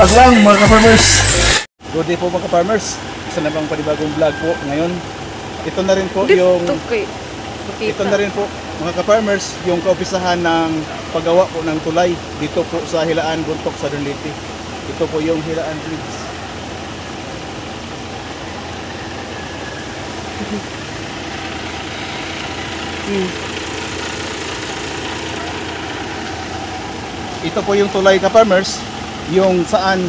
Pag lang mga ka-farmers. Good day po mga ka-farmers. Isa na bang panibagong vlog po ngayon. Ito na rin po yung ito na rin po mga ka-farmers yung kaumpisahan ng paggawa po ng tulay dito po sa Hilaan, Bontoc, Southern Leyte. Ito po yung Hilaan Bridge. Ito po yung tulay ka-farmers, yung saan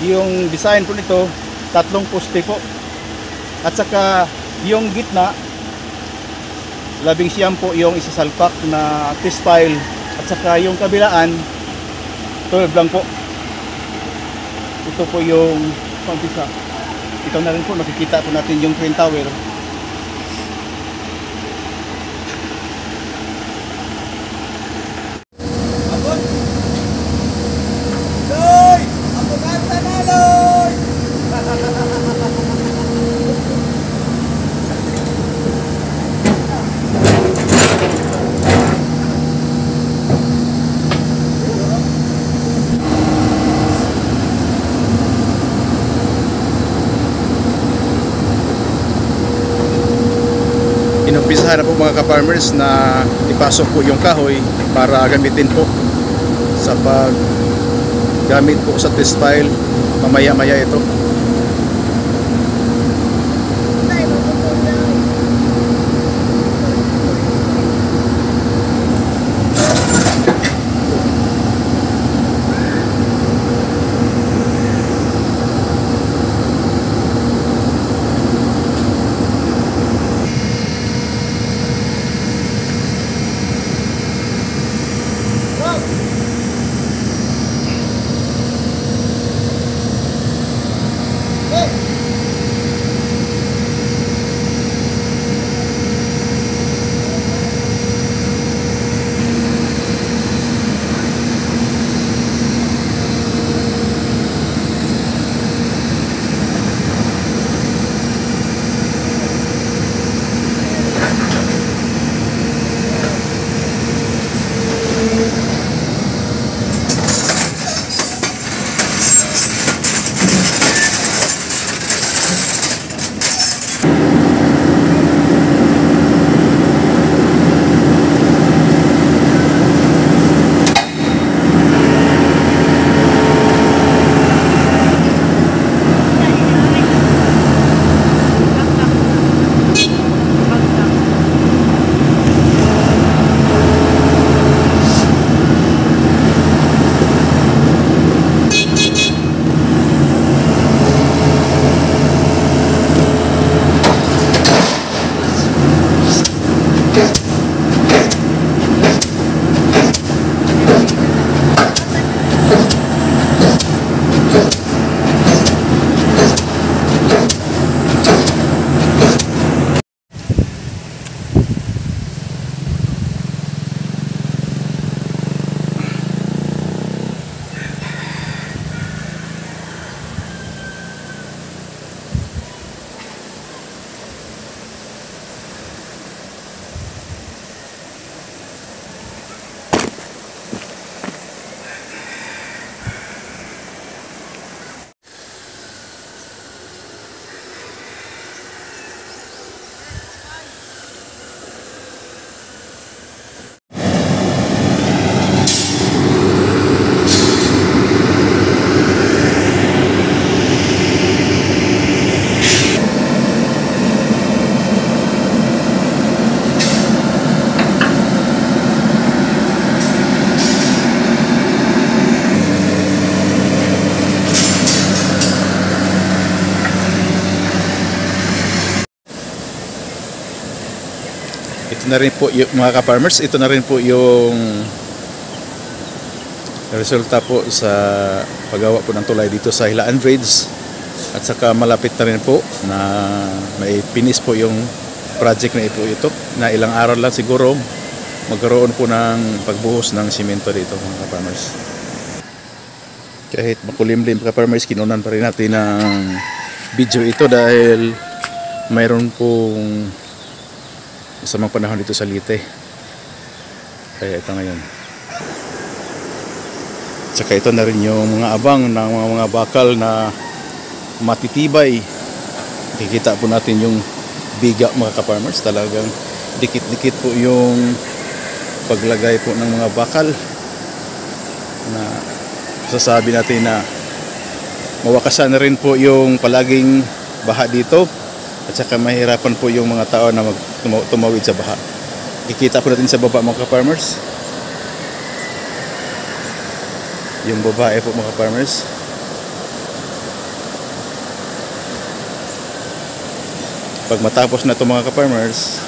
yung design po nito, tatlong poste po. At saka yung gitna, labing siyam po yung isasalpak na T-style. At saka yung kabilaan, 12 lang po. Ito po yung pang-umpisa. Ito na rin po, nakikita po natin yung Twin Tower. Inumpisahan na po mga ka-farmers na ipasok po yung kahoy para gamitin po sa paggamit po sa T-style mamaya-maya ito. Ito na rin po yung mga ka-farmers, ito na rin po yung resulta po sa paggawa po ng tulay dito sa Hilaan Bridge. At saka malapit na rin po na may finish po yung project na ito na ilang araw lang siguro magkaroon po ng pagbuhos ng simento dito mga ka-farmers. Kahit makulimlim ka-farmers, kinunan pa rin natin ng video ito dahil mayroon pong masamang panahon dito sa Leyte. Kaya ito ngayon. Tsaka ito na rin yung mga abang ng mga bakal na matitibay. Kikita po natin yung biga mga ka-farmers. Talagang dikit-dikit po yung paglagay po ng mga bakal na sasabi natin na mawakasan na rin po yung palaging baha dito. At saka mahirapan po yung mga tao na tumawid sa baha. Kikita po natin sa baba mga ka-farmers. Yung babae po mga farmers. Pag matapos na ito mga ka-farmers,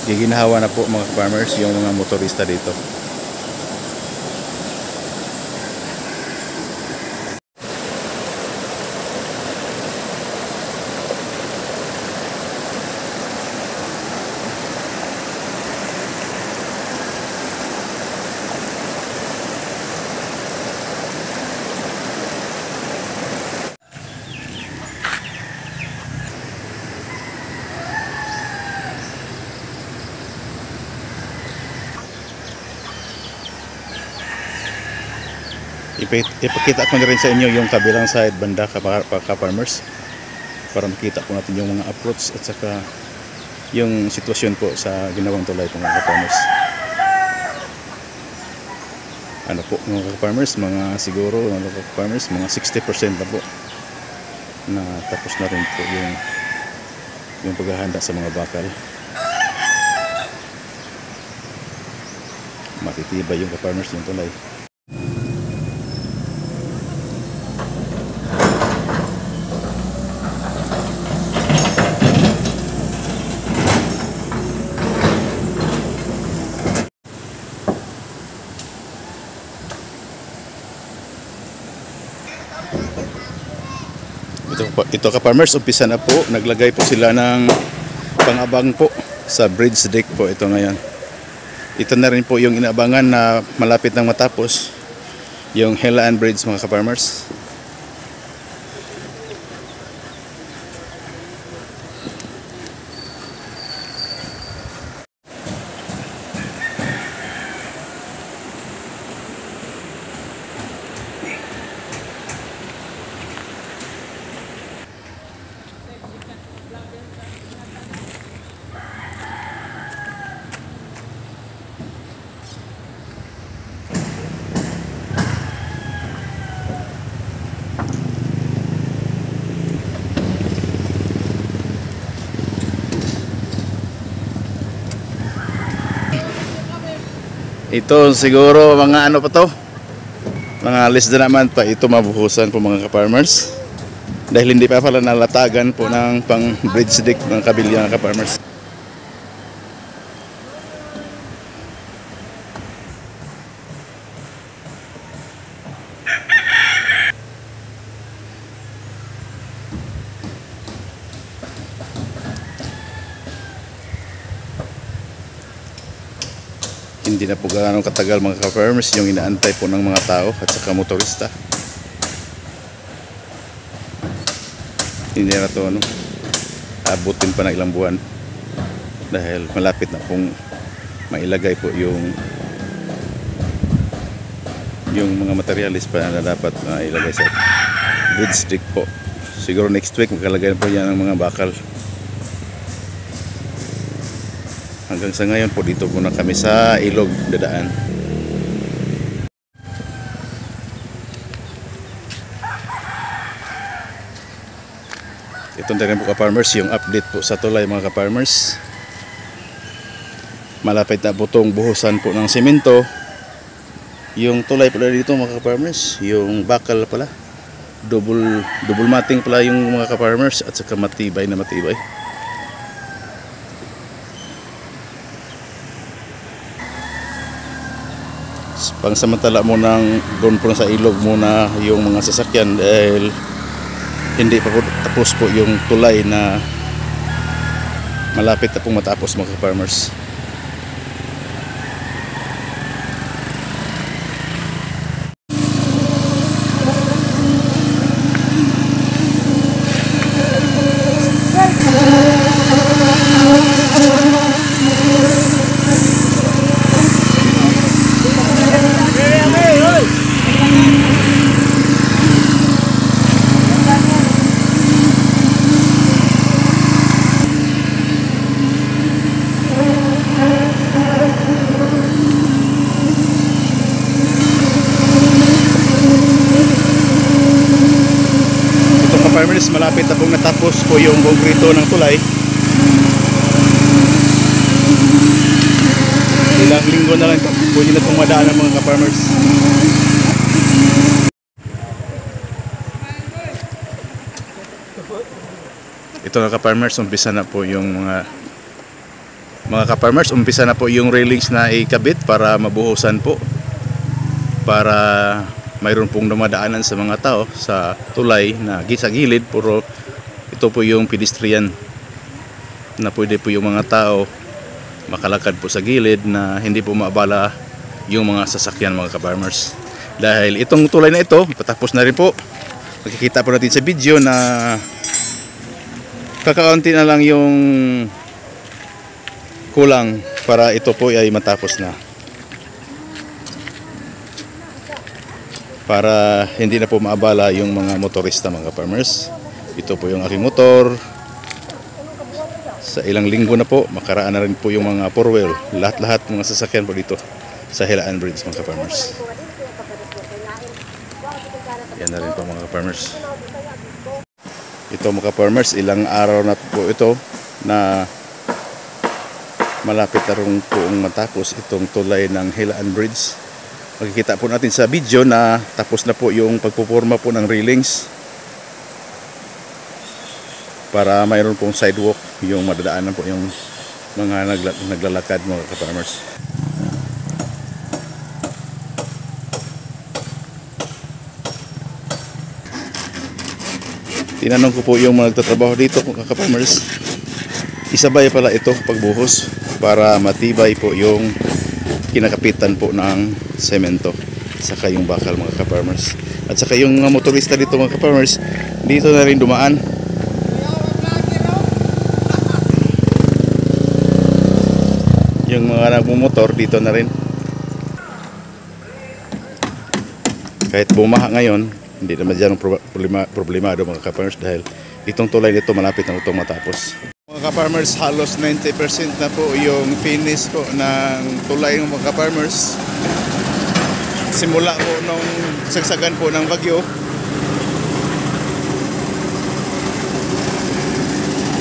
giginahawa na po mga ka-farmers yung mga motorista dito. Ipakita ko na rin sa inyo yung kabilang side banda ka-farmers para makita po natin yung mga approach at saka yung sitwasyon po sa ginawang tulay po mga ka-farmers. Ano po mga ka-farmers, mga siguro mga ka-farmers, mga 60% na po na tapos na rin po yung paghahanda sa mga bakal. Matitibay yung ka-farmers yung tulay. Ito ka-farmers, umpisa na po. Naglagay po sila ng pangabang po sa bridge deck po ito ngayon. Ito na rin po yung inaabangan na malapit nang matapos yung Helaan Bridge mga ka-farmers. Ito siguro mga ano pa to, mga less than naman pa ito mabuhusan po mga ka-farmers dahil hindi pa pala nalatagan po ng pang bridge deck ng kabilyang ka-farmers. Hindi na po gaano katagal mga ka-farmers yung inaantay po ng mga tao at saka motorista. Hindi na to abutin pa ng ilang buwan dahil malapit na pong mailagay po yung mga materialis pa na dapat ilagay sa bridge deck po. Siguro next week magkalagay po yan ng mga bakal. Hanggang sa ngayon po dito muna kami sa ilog dadaan. Ito na rin po ka-farmers yung update po sa tulay mga ka-farmers. Malapit na po itong buhusan po ng semento. Yung tulay pala dito mga ka-farmers, yung bakal pala. Double matting pala yung mga ka-farmers at saka matibay na matibay. Pangsamantala mo nang doon po sa ilog muna yung mga sasakyan dahil hindi pa po tapos po yung tulay na malapit na pong matapos mga farmers. ka-farmers, malapit na pong natapos po yung konkrito ng tulay. Ilang linggo na lang ito, pwede na itong madaan ng mga ka-farmers. Ito na ka-farmers, umpisa na po yung mga ka-farmers, umpisa na po yung railings na ikabit para mabuhusan po, para mayroon pong dumadaanan sa mga tao sa tulay na sa gilid. Puro ito po yung pedestrian na pwede po yung mga tao makalakad po sa gilid na hindi po maabala yung mga sasakyan, mga ka-farmers. Dahil itong tulay na ito, patapos na rin po. Makikita po natin sa video na kakaunti na lang yung kulang para ito po ay matapos na, para hindi na po maabala yung mga motorista, mga farmers. Ito po yung aking motor. Sa ilang linggo na po, makaraan na rin po yung mga four wheel, lahat-lahat mga sasakyan po dito sa Helaan Bridge, mga farmers. Yan na rin po, mga farmers. Ito, mga farmers, ilang araw na po ito na malapit na rin po matapos itong tulay ng Helaan Bridge. Makikita po natin sa video na tapos na po yung pagpuporma po ng railings para mayroon pong sidewalk yung madadaanan po yung mga naglalakad, mga ka-farmers. Tinanong ko po yung mga nagtatrabaho dito, mga ka-farmers, isabay pala ito pagbuhos para matibay po yung kinakapitan po ng semento saka yung bakal, mga ka-farmers. At saka yung mga motorista dito, mga ka-farmers, dito na rin dumaan. Yung mga nagmumotor dito na rin. Kahit bumaha ngayon, hindi naman dyan problemado, mga ka-farmers, dahil itong tulay nito malapit na itong matapos. Mga ka-farmers, halos 90% na po yung finish po ng tulay ng mga ka-farmers. Simula po nung sagsagan po ng bagyo.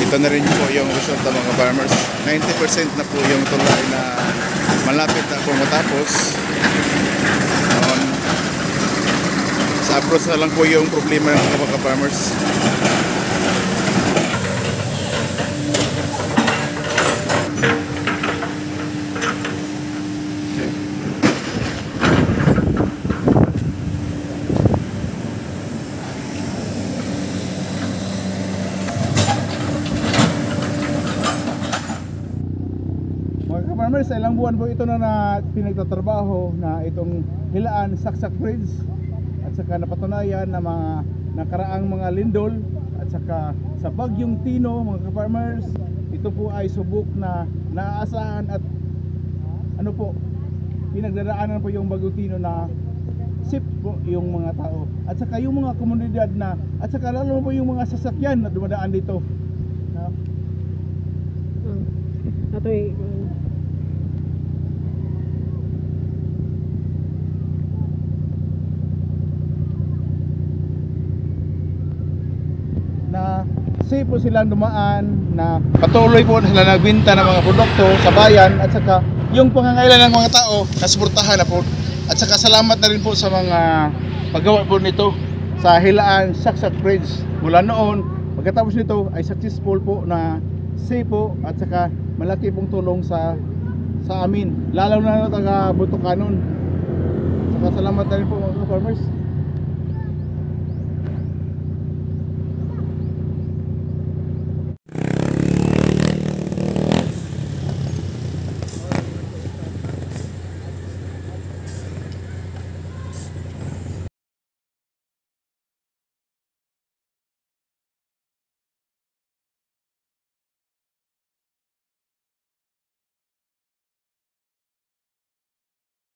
Ito na rin po yung resulta, mga farmers. 90% na po yung tulay na malapit na po matapos. Sa approach na lang po yung problema ng mga farmers. Farmers, sa ilang buwan po ito na pinagtatrabaho na itong Helaan Saksak Bridge, at saka napatunayan na mga nakaraang mga lindol at saka sa bagyong Tino, mga ka-farmers, ito po ay subok na naaasahan at ano po, pinagdaraanan po yung bagyong Tino na safe po yung mga tao at saka yung mga komunidad na, at saka lalo po yung mga sasakyan na dumadaan dito. Atoy na safe po silang dumaan, na patuloy po sila nagbinta ng mga produkto sa bayan, at saka yung pangangailangan ng mga tao nasuportahan na po. At saka salamat na rin po sa mga paggawa po nito sa Helaan Saksak Bridge. Mula noon, pagkatapos nito ay successful po na safe po, at saka malaki pong tulong sa amin, lalo na taga Butucanon. Saka salamat na rin po, mga farmers.